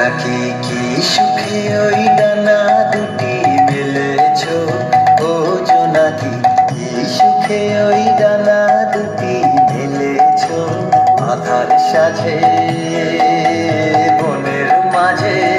জোনাকি কি সুখে ওই ডানা দুটি মেলেছ, ও জোনাকি কি সুখে ওই ডানা দুটি মেলেছ। আধার সাজে বনের মাঝে